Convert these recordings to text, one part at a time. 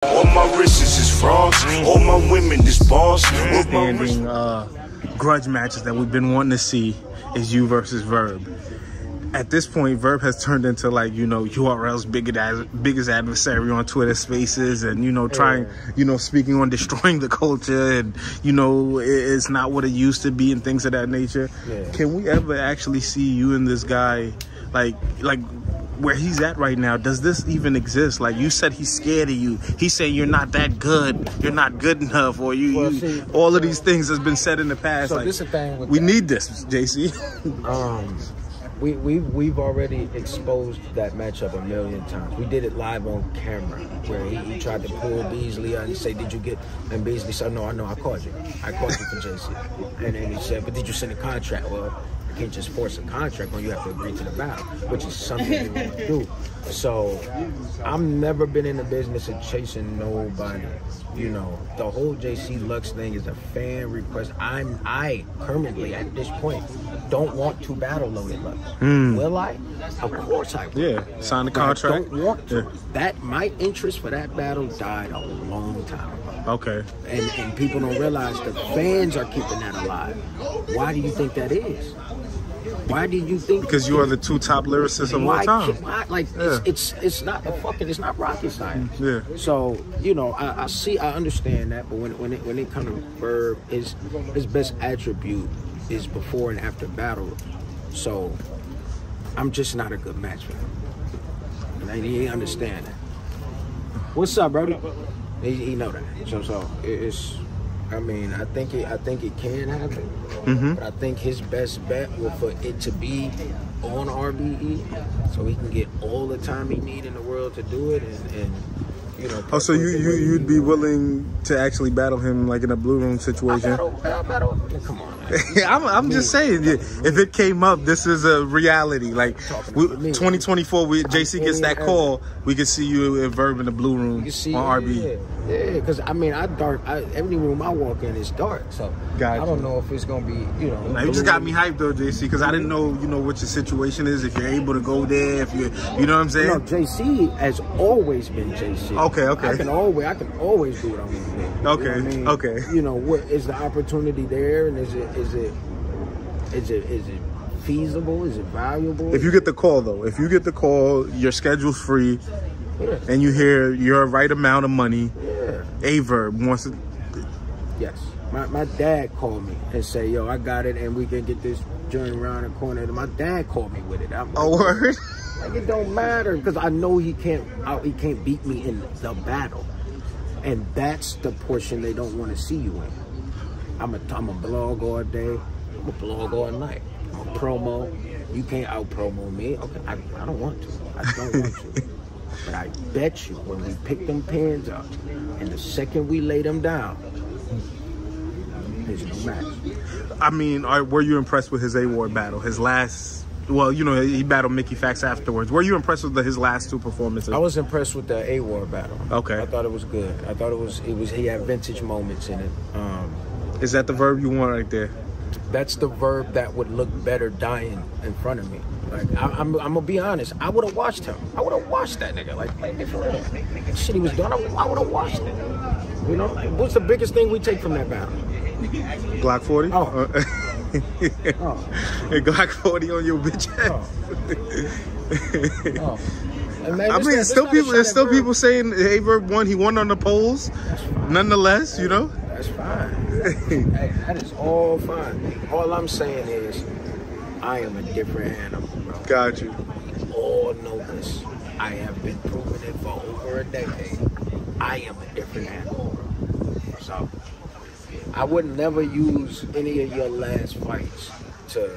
All my wrists is frost, all my women is boss. Standing grudge matches that we've been wanting to see is you versus Verb. At this point, Verb has turned into, like, you know, URL's biggest adversary on Twitter Spaces, and, you know, trying, you know, speaking on destroying the culture, and, you know, it's not what it used to be and things of that nature. Can we ever actually see you and this guy, like where he's at right now? Does this even exist? Like, you said he's scared of you. He's saying you're not that good. You're not good enough. Or all of these things has been said in the past. So like, this is the thing with we need this, JC. We've already exposed that matchup a million times. We did it live on camera where he tried to pull Beasley out and say, "Did you get?" And Beasley said, "No, I know. I called you. I called you for JC." And then he said, "But did you send a contract?" Well, you can't just force a contract when you have to agree to the battle, which is something we want to do. So I've never been in the business of chasing nobody. You know, the whole JC Lux thing is a fan request. I currently at this point don't want to battle Loaded Lux. Will I? Of course I will. Yeah, sign the contract. I don't want to. That my interest for that battle died a long time ago. Okay. And people don't realize the fans are keeping that alive. Why do you think that is? Why do you think? Because you are the two top lyricists of all time. It's not rocket science. Yeah. So, you know, I understand that, but when it comes to Verb, his best attribute is before and after battle. So I'm just not a good match for him. And he understand that. What's up, brother? He know that. So it's. I mean, I think it can happen, but I think his best bet will for it to be on RBE, so he can get all the time he need in the world to do it, and you know. Oh, so you'd be willing to actually battle him, like in a Blue Room situation? I'll battle. Come on, man. I'm just saying, if it came up, this is a reality. Like 2024, JC gets that call, we could see you in Verb in the Blue Room on RBE. Yeah, because I mean, every room I walk in is dark, so I don't know if it's gonna be, you know. Now, you just got me hyped though, JC, because I didn't know, you know, what your situation is. If you're able to go there, if you know what I'm saying. No, JC has always been JC. Okay. I can always do what I want to do. Okay. You know what I mean? Okay. You know, what is the opportunity there, and is it feasible? Is it valuable? If you get the call though, your schedule's free. Yeah. And you hear your right amount of money. Yeah. Aye Verb wants to. Yes. My dad called me and say, "Yo, I got it, and we can get this joint around the corner." And my dad called me with it. I'm like, word? Like, it don't matter, because I know he can't beat me in the battle, and that's the portion they don't want to see you in. I'm a blog all day. I'm a blog all night. I'm a promo. You can't out promo me. Okay, I don't want to. I don't want to. But I bet you when we pick them pins up, and the second we lay them down, there's no match. I mean, were you impressed with his A-Ward battle? His last, well, you know, he battled Mickey Fax afterwards. Were you impressed with his last two performances? I was impressed with the A-Ward battle. Okay. I thought it was good. I thought he had vintage moments in it. Is that the Verb you want right there? That's the Verb that would look better dying in front of me. Like, I'm gonna be honest. I would have watched him. I would have watched that nigga. Like shit he was doing. I would have watched it. You know, what's the biggest thing we take from that battle? Glock 40. Oh. Hey, Glock 40 on your bitch ass. I mean, there's still people saying Aye Verb won. He won on the polls. Nonetheless, you know. That's fine. Hey, that is all fine. All I'm saying is, I am a different animal, bro. Got you. We all know this. I have been proving it for over a decade. I am a different animal, bro. So, I would never use any of your last fights to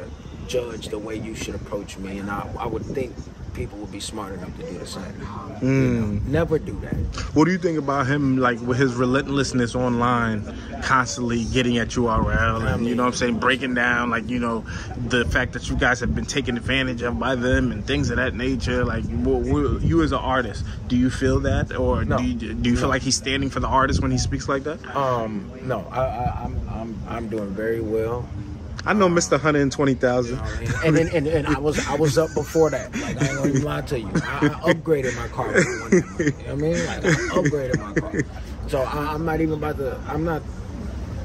judge the way you should approach me, and I would think people would be smart enough to do the same. You know, never do that. What do you think about him, like, with his relentlessness online, constantly getting at URL and, you know what I'm saying, breaking down, like, you know, the fact that you guys have been taken advantage of by them and things of that nature? Like, you as an artist, do you feel that? Or no. do you feel like he's standing for the artist when he speaks like that? No, I'm doing very well. I know Mr. 120,000. And I was up before that. Like, I ain't gonna even lie to you. I upgraded my car. You know what I mean? Like, I upgraded my car. So I'm not even about to. I'm not.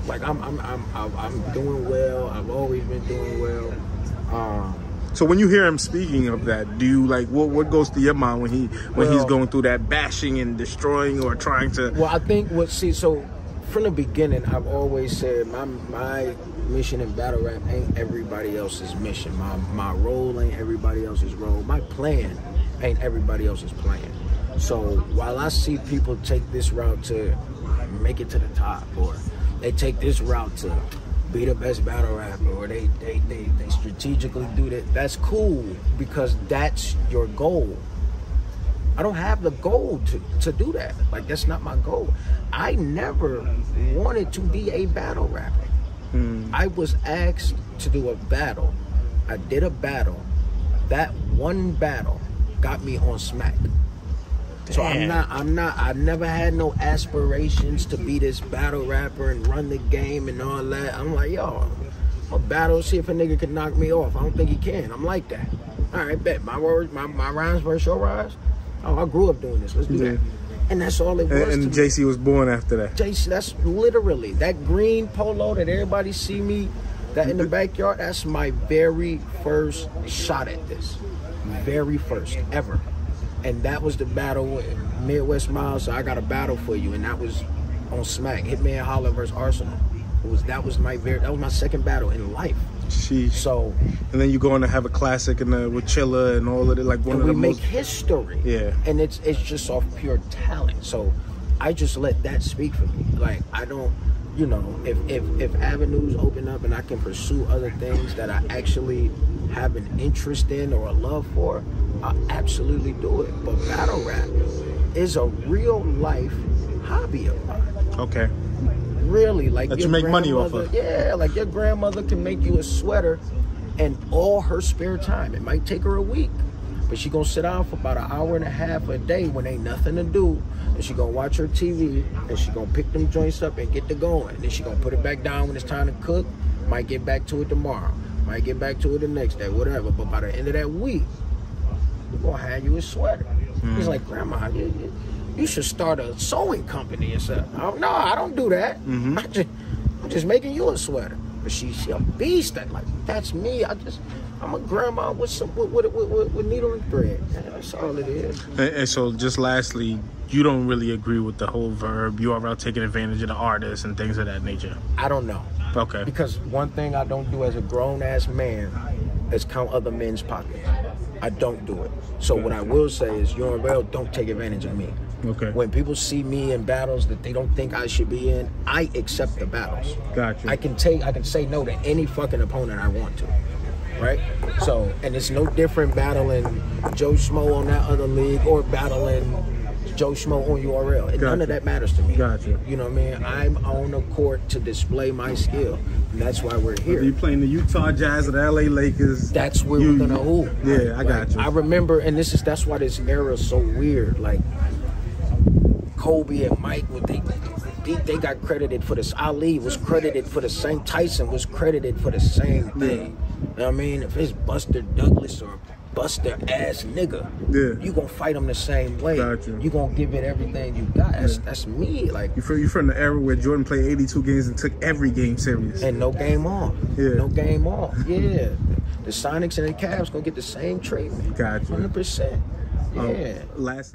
Like, I'm doing well. I've always been doing well. So when you hear him speaking of that, do you like what goes through your mind when he's going through that bashing and destroying or trying to? Well, I think so from the beginning, I've always said my mission in battle rap ain't everybody else's mission. My role ain't everybody else's role. My plan ain't everybody else's plan. So while I see people take this route to make it to the top, or they take this route to be the best battle rapper, or they strategically do that, that's cool, because that's your goal. I don't have the goal to do that. Like, that's not my goal. I never wanted to be a battle rapper. I was asked to do a battle. I did a battle. That one battle got me on Smack. So I never had no aspirations to be this battle rapper and run the game and all that. I'm like, yo, I'm a battle, see if a nigga can knock me off. I don't think he can. I'm like that. All right, bet. My rhymes versus your rhymes. Oh, I grew up doing this. Let's do that. And that's all it was. And JC was born after that. JC, that's literally that green polo that everybody see me, that in the backyard, that's my very first shot at this. Very first ever. And that was the battle with Midwest Miles. So I got a battle for you, and that was on Smack. Hitman Holler versus Arsenal. That was my second battle in life. Sheesh. So, and then you go on to have a classic with Chilla and all of it, like one of the most. We make history. Yeah. And it's just off pure talent. So I just let that speak for me. Like, I don't, you know, if avenues open up and I can pursue other things that I actually have an interest in or a love for, I'll absolutely do it. But battle rap is a real life hobby of mine. Okay. Really, like that you make money off of. Yeah, like your grandmother can make you a sweater in all her spare time. It might take her a week, but she gonna sit down for about an hour and a half a day when ain't nothing to do, and she gonna watch her TV, and she gonna pick them joints up and get to going. And then she gonna put it back down when it's time to cook. Might get back to it tomorrow. Might get back to it the next day, whatever. But by the end of that week, we're gonna hand you a sweater. He's like, Grandma, you should start a sewing company or something. Oh, no, I don't do that. I'm just making you a sweater. But she a beast. That's me. I'm a grandma with needle and thread. That's all it is. And so, just lastly, you don't really agree with the whole Verb. You are about taking advantage of the artists and things of that nature. I don't know. Okay. Because one thing I don't do as a grown ass man is count other men's pockets. I don't do it. So what I will say is, URL, don't take advantage of me. Okay. When people see me in battles that they don't think I should be in, I accept the battles. Gotcha. I can say no to any fucking opponent I want to. Right? So, and it's no different battling Joe Schmo on that other league or battling Joe Schmo on URL. And none of that matters to me. Gotcha. You know what I mean? I'm on the court to display my skill. And that's why we're here. Are you playing the Utah Jazz or the LA Lakers? That's where we're gonna hoop. Yeah, I got you. I remember, and that's why this era is so weird. Like, Kobe and Mike, they got credited for this. Ali was credited for the same. Tyson was credited for the same thing. You know what I mean? If it's Buster Douglas or Buster ass nigga, you gonna fight them the same way. Gotcha. You gonna give it everything you got. That's me. Like, you from the era where Jordan played 82 games and took every game serious. And no game off. Yeah. No game off. Yeah. The Sonics and the Cavs gonna get the same treatment. Gotcha. 100%. Yeah. Last